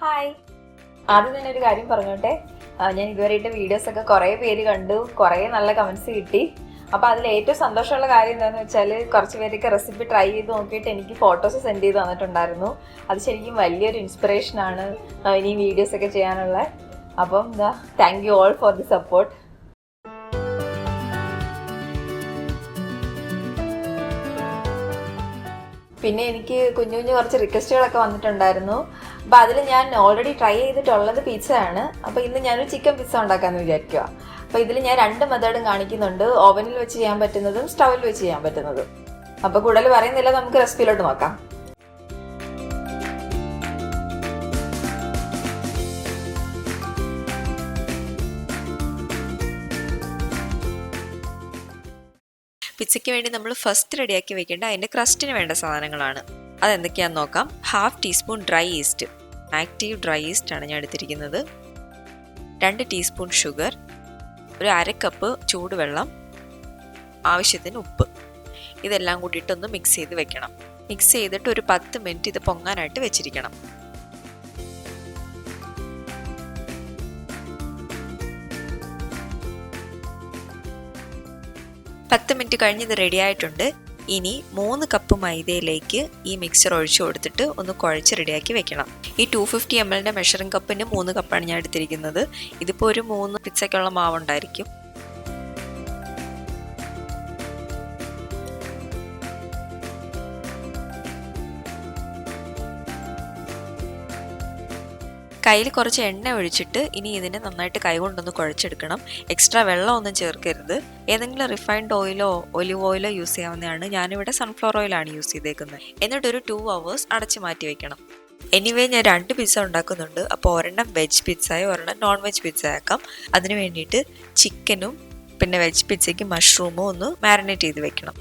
Hi, ആദ്യം തന്നെ ഒരു കാര്യം പറഞ്ഞോട്ടെ. ഞാൻ ഇതുവരെ ഇട്ട വീഡിയോസൊക്കെ കുറേ പേര് കണ്ടു, കുറേ നല്ല കമൻസ് കിട്ടി. അപ്പോൾ അതിൽ ഏറ്റവും സന്തോഷമുള്ള കാര്യം എന്താണെന്ന് വെച്ചാൽ കുറച്ച് പേരൊക്കെ റെസിപ്പി ട്രൈ ചെയ്ത് നോക്കിയിട്ട് എനിക്ക് ഫോട്ടോസ് സെൻഡ് ചെയ്ത് തന്നിട്ടുണ്ടായിരുന്നു. അത് ശരിക്കും വലിയൊരു ഇൻസ്പിറേഷനാണ് ഇനി വീഡിയോസൊക്കെ ചെയ്യാനുള്ള. അപ്പം thank you all for the support. പിന്നെ എനിക്ക് കുഞ്ഞു കുറച്ച് റിക്വസ്റ്റുകളൊക്കെ വന്നിട്ടുണ്ടായിരുന്നു. അപ്പോൾ അതിൽ ഞാൻ ഓൾറെഡി ട്രൈ ചെയ്തിട്ടുള്ളത് പിസ്സയാണ്. അപ്പോൾ ഇന്ന് ഞാനൊരു ചിക്കൻ പിസ്സ ഉണ്ടാക്കാമെന്ന് വിചാരിക്കുക. അപ്പോൾ ഇതിൽ ഞാൻ 2 മെത്തേഡും കാണിക്കുന്നുണ്ട്, ഓവനിൽ വെച്ച് ചെയ്യാൻ പറ്റുന്നതും സ്റ്റൗവിൽ വെച്ച് ചെയ്യാൻ പറ്റുന്നതും. അപ്പോൾ കൂടുതൽ പറയുന്നില്ല, നമുക്ക് റെസിപ്പിയിലോട്ട് നോക്കാം. പിzzയ്ക്ക് വേണ്ടി നമ്മൾ ഫസ്റ്റ് റെഡിയാക്കി വെക്കേണ്ട അതിൻ്റെ ക്രസ്റ്റിന് വേണ്ട സാധനങ്ങളാണ്. അതെന്തൊക്കെയാണെന്ന് നോക്കാം. 1/2 teaspoon dry east, active dry east ആണ് ഞാൻ എടുത്തിരിക്കുന്നത്. 2 ടീസ്പൂൺ ഷുഗർ, ഒരു 1/2 കപ്പ് ചൂടുവെള്ളം, ആവശ്യത്തിന് ഉപ്പ്. ഇതെല്ലാം കൂട്ടിയിട്ടൊന്ന് മിക്സ് ചെയ്ത് വെക്കണം. മിക്സ് ചെയ്തിട്ട് ഒരു 10 മിനിറ്റ് ഇത് പൊങ്ങാനായിട്ട് വെച്ചിരിക്കണം. പത്ത് മിനിറ്റ് കഴിഞ്ഞ് ഇത് റെഡി ആയിട്ടുണ്ട്. ഇനി 3 കപ്പ് മൈദയിലേക്ക് ഈ മിക്സർ ഒഴിച്ചു കൊടുത്തിട്ട് ഒന്ന് കുഴച്ച് റെഡിയാക്കി വെക്കണം. ഈ 250 ml മെഷറിംഗ് കപ്പിന് 3 കപ്പാണ് ഞാൻ എടുത്തിരിക്കുന്നത്. ഇതിപ്പോൾ ഒരു 3 പിzzയ്ക്കുള്ള മാവുണ്ടായിരിക്കും. കയ്യിൽ കുറച്ച് എണ്ണ ഒഴിച്ചിട്ട് ഇനി ഇതിനെ നന്നായിട്ട് കൈകൊണ്ടൊന്ന് കുഴച്ചെടുക്കണം. എക്സ്ട്രാ വെള്ളം ഒന്നും ചേർക്കരുത്. ഏതെങ്കിലും റിഫൈൻഡ് ഓയിലോ ഒലിവ് ഓയിലോ യൂസ് ചെയ്യാവുന്നതാണ്. ഞാനിവിടെ സൺഫ്ലവർ ഓയിലാണ് യൂസ് ചെയ്തേക്കുന്നത്. എന്നിട്ടൊരു 2 hours അടച്ച് മാറ്റി വെക്കണം. എനിവേ ഞാൻ 2 പിസ്സ ഉണ്ടാക്കുന്നുണ്ട്. അപ്പോൾ ഒരെണ്ണം വെജ് പിസ്സയോ ഒരെണ്ണം നോൺ വെജ് പിസ്സ ആക്കാം. അതിന് വേണ്ടിയിട്ട് ചിക്കനും പിന്നെ വെജ് പിസ്സയ്ക്ക് മഷ്റൂമും ഒന്ന് മാരിനേറ്റ് ചെയ്ത് വെക്കണം.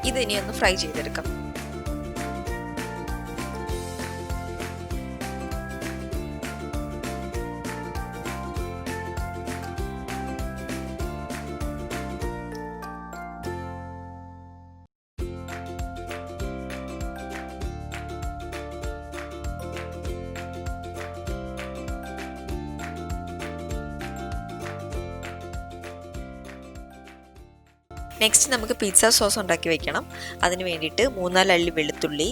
ഇത് ഇനി ഒന്ന് ഫ്രൈ ചെയ്തെടുക്കാം. നെക്സ്റ്റ് നമുക്ക് പിസ്സ സോസ് ഉണ്ടാക്കി വെക്കണം. അതിന് വേണ്ടിയിട്ട് 3-4 അല്ലി വെളുത്തുള്ളി,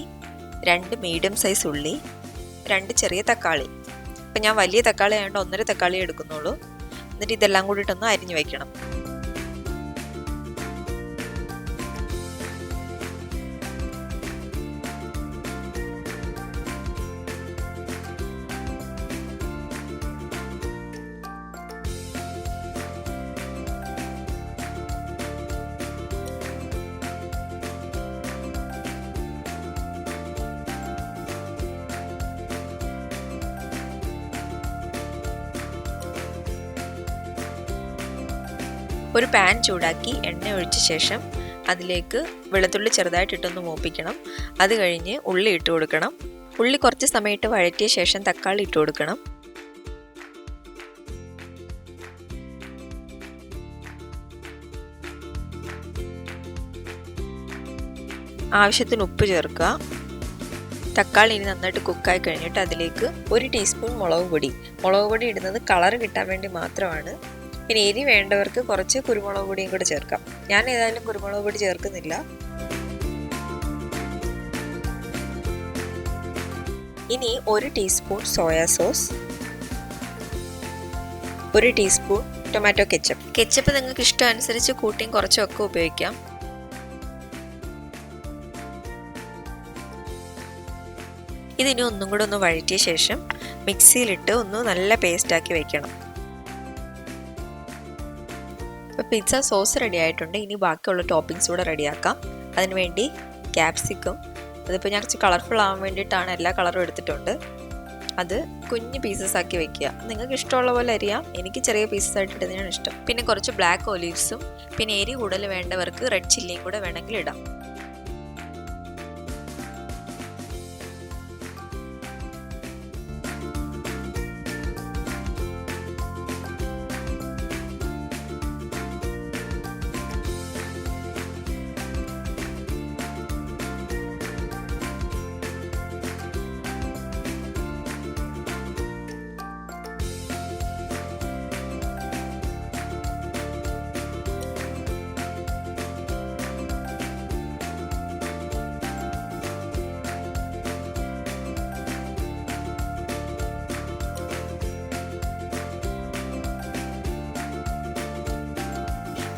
2 മീഡിയം സൈസ് ഉള്ളി, 2 ചെറിയ തക്കാളി. ഇപ്പം ഞാൻ വലിയ തക്കാളി ആയതുകൊണ്ട് 1.5 തക്കാളി എടുക്കുന്നുള്ളൂ. എന്നിട്ട് ഇതെല്ലാം കൂടിയിട്ടൊന്ന് അരിഞ്ഞു വെക്കണം. ഒരു പാൻ ചൂടാക്കി എണ്ണ ഒഴിച്ച ശേഷം അതിലേക്ക് വെളുത്തുള്ളി ചെറുതായിട്ടിട്ടൊന്ന് മൂപ്പിക്കണം. അത് കഴിഞ്ഞ് ഉള്ളി ഇട്ട് കൊടുക്കണം. ഉള്ളി കുറച്ച് സമയത്ത് വഴറ്റിയ ശേഷം തക്കാളി ഇട്ട് കൊടുക്കണം. ആവശ്യത്തിന് ഉപ്പ് ചേർക്കുക. തക്കാളി ഇനി നന്നായിട്ട് കുക്കായി കഴിഞ്ഞിട്ട് അതിലേക്ക് 1 ടീസ്പൂൺ മുളക് പൊടി ഇടുന്നത് കളർ കിട്ടാൻ വേണ്ടി മാത്രമാണ്. പിന്നെ എരി വേണ്ടവർക്ക് കുറച്ച് കുരുമുളക് പൊടിയും കൂടെ ചേർക്കാം. ഞാൻ ഏതായാലും കുരുമുളക് പൊടി ചേർക്കുന്നില്ല. ഇനി 1 teaspoon soya sauce, 1 teaspoon tomato ketchup നിങ്ങൾക്ക് ഇഷ്ടമനുസരിച്ച് കൂട്ടിയും കുറച്ചും ഒക്കെ ഉപയോഗിക്കാം. ഇതിനി ഒന്നും കൂടെ ഒന്ന് വഴറ്റിയ ശേഷം മിക്സിയിലിട്ട് ഒന്ന് നല്ല പേസ്റ്റാക്കി വെക്കണം. ഇപ്പോൾ പിസ്സ സോസ് റെഡി ആയിട്ടുണ്ട്. ഇനി ബാക്കിയുള്ള ടോപ്പിങ്സ് കൂടെ റെഡിയാക്കാം. അതിനുവേണ്ടി ക്യാപ്സിക്കം, അതിപ്പോൾ ഞാൻ കുറച്ച് കളർഫുൾ ആവാൻ വേണ്ടിയിട്ടാണ് എല്ലാ കളറും എടുത്തിട്ടുണ്ട്. അത് കുഞ്ഞു പീസസ് ആക്കി വെക്കുക. നിങ്ങൾക്ക് ഇഷ്ടമുള്ള പോലെ അരിയാം. എനിക്ക് ചെറിയ പീസസ് ആയിട്ട് ഇടുന്നതാണ് ഇഷ്ടം. പിന്നെ കുറച്ച് ബ്ലാക്ക് ഒലീവ്സും പിന്നെ എരി കൂടുതൽ വേണ്ടവർക്ക് റെഡ് ചില്ലിയും കൂടെ വേണമെങ്കിൽ ഇടാം.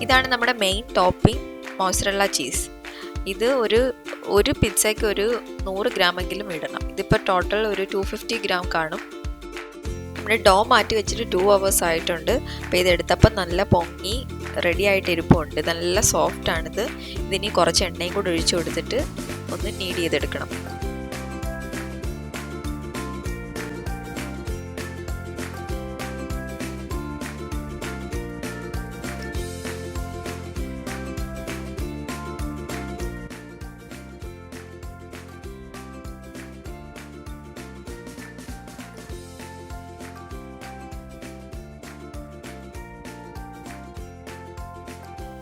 ഇതാണ് നമ്മുടെ മെയിൻ ടോപ്പിംഗ്, മോസറല്ല ചീസ്. ഇത് ഒരു പിസ്സയ്ക്ക് ഒരു 100 ഗ്രാമെങ്കിലും ഇടണം. ഇതിപ്പോൾ ടോട്ടൽ ഒരു 250 ഗ്രാം കാണും. നമ്മുടെ ഡോ മാറ്റി വെച്ചിട്ട് 2 hours ആയിട്ടുണ്ട്. അപ്പോൾ ഇതെടുത്തപ്പോൾ നല്ല പൊങ്ങി റെഡി ആയിട്ട് ഇരിപ്പുണ്ട്. നല്ല സോഫ്റ്റാണിത്. ഇതിനി കുറച്ച് എണ്ണയും കൂടി ഒഴിച്ചു കൊടുത്തിട്ട് ഒന്ന് നീഡ് ചെയ്തെടുക്കണം.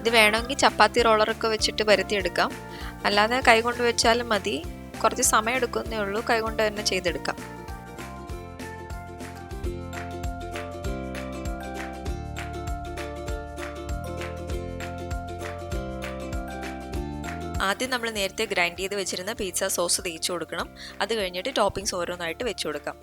ഇത് വേണമെങ്കിൽ ചപ്പാത്തി റോളറൊക്കെ വെച്ചിട്ട് പരത്തിയെടുക്കാം. അല്ലാതെ കൈകൊണ്ട് വെച്ചാലും മതി. കുറച്ച് സമയം എടുക്കുന്നേ ഉള്ളൂ. കൈകൊണ്ട് തന്നെ ചെയ്തെടുക്കാം. ആദ്യം നമ്മൾ നേരത്തെ ഗ്രൈൻഡ് ചെയ്ത് വെച്ചിരുന്ന പിസ്സ സോസ് തേച്ച് കൊടുക്കണം. അത് കഴിഞ്ഞിട്ട് ടോപ്പിംഗ്സ് ഓരോന്നായിട്ട് വെച്ച് കൊടുക്കാം.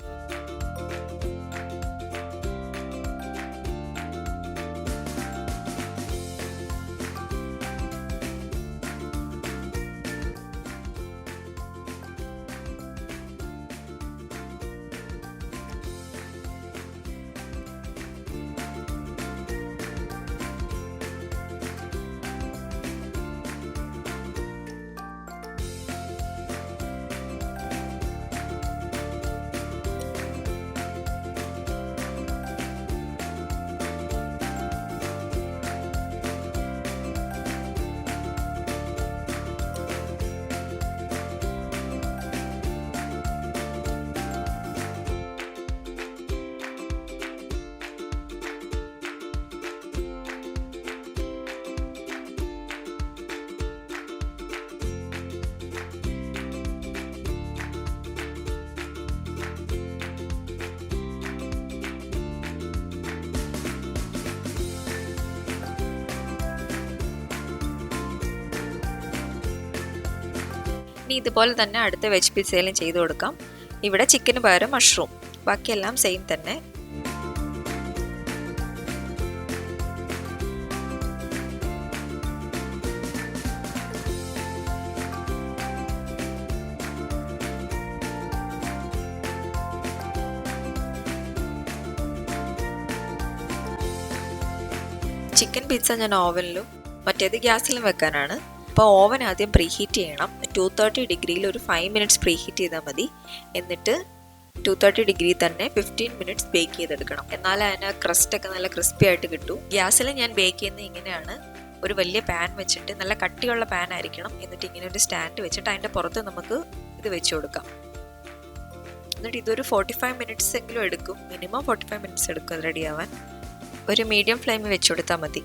ഇനി ഇതുപോലെ തന്നെ അടുത്ത വെജ് പിസ്സയിലും ചെയ്ത് കൊടുക്കാം. ഇവിടെ ചിക്കന് പകരം മഷ്റൂം, ബാക്കിയെല്ലാം സെയിം തന്നെ. ചിക്കൻ പിസ്സ ഞാൻ ഓവനിലും മറ്റേത് ഗ്യാസിലും വെക്കാനാണ്. അപ്പോൾ ഓവൻ ആദ്യം പ്രീഹീറ്റ് ചെയ്യണം. 230 ഡിഗ്രിയിൽ ഒരു 5 മിനിറ്റ്സ് പ്രീഹീറ്റ് ചെയ്താൽ മതി. എന്നിട്ട് 230 ഡിഗ്രി തന്നെ 15 മിനിറ്റ്സ് ബേക്ക് ചെയ്തെടുക്കണം. എന്നാലേ അതിന് ക്രസ്റ്റൊക്കെ നല്ല ക്രിസ്പി ആയിട്ട് കിട്ടും. ഗ്യാസിൽ ഞാൻ ബേക്ക് ചെയ്യുന്നത് ഇങ്ങനെയാണ്. ഒരു വലിയ പാൻ വെച്ചിട്ട്, നല്ല കട്ടിയുള്ള പാൻ ആയിരിക്കണം. എന്നിട്ട് ഇങ്ങനെ ഒരു സ്റ്റാൻഡ് വെച്ചിട്ട് അതിൻ്റെ പുറത്ത് നമുക്ക് ഇത് വെച്ച് കൊടുക്കാം. എന്നിട്ട് ഇതൊരു 45 മിനിറ്റ്സ് എങ്കിലും എടുക്കും. മിനിമം 45 മിനിറ്റ്സ് എടുക്കും റെഡി ആവാൻ. ഒരു മീഡിയം ഫ്ലെയിമിൽ വെച്ച് കൊടുത്താൽ മതി.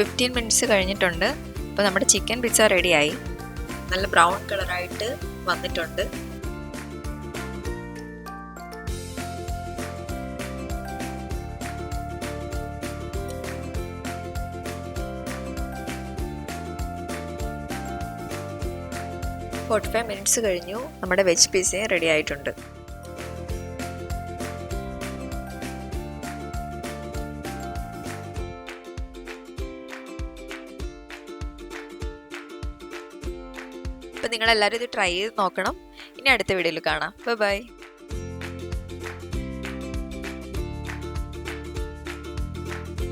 15 മിനിറ്റ്സ് കഴിഞ്ഞിട്ടുണ്ട്. അപ്പോൾ നമ്മുടെ ചിക്കൻ പിസ്സ റെഡിയായി. നല്ല ബ്രൗൺ കളറായിട്ട് വന്നിട്ടുണ്ട്. മിനിറ്റ്സ് കഴിഞ്ഞു. നമ്മുടെ വെജ് പിസ്സയും റെഡി ആയിട്ടുണ്ട്. അപ്പോൾ നിങ്ങളെല്ലാവരും ഇത് ട്രൈ ചെയ്ത് നോക്കണം. ഇനി അടുത്ത വീഡിയോയിൽ കാണാം. ബൈ.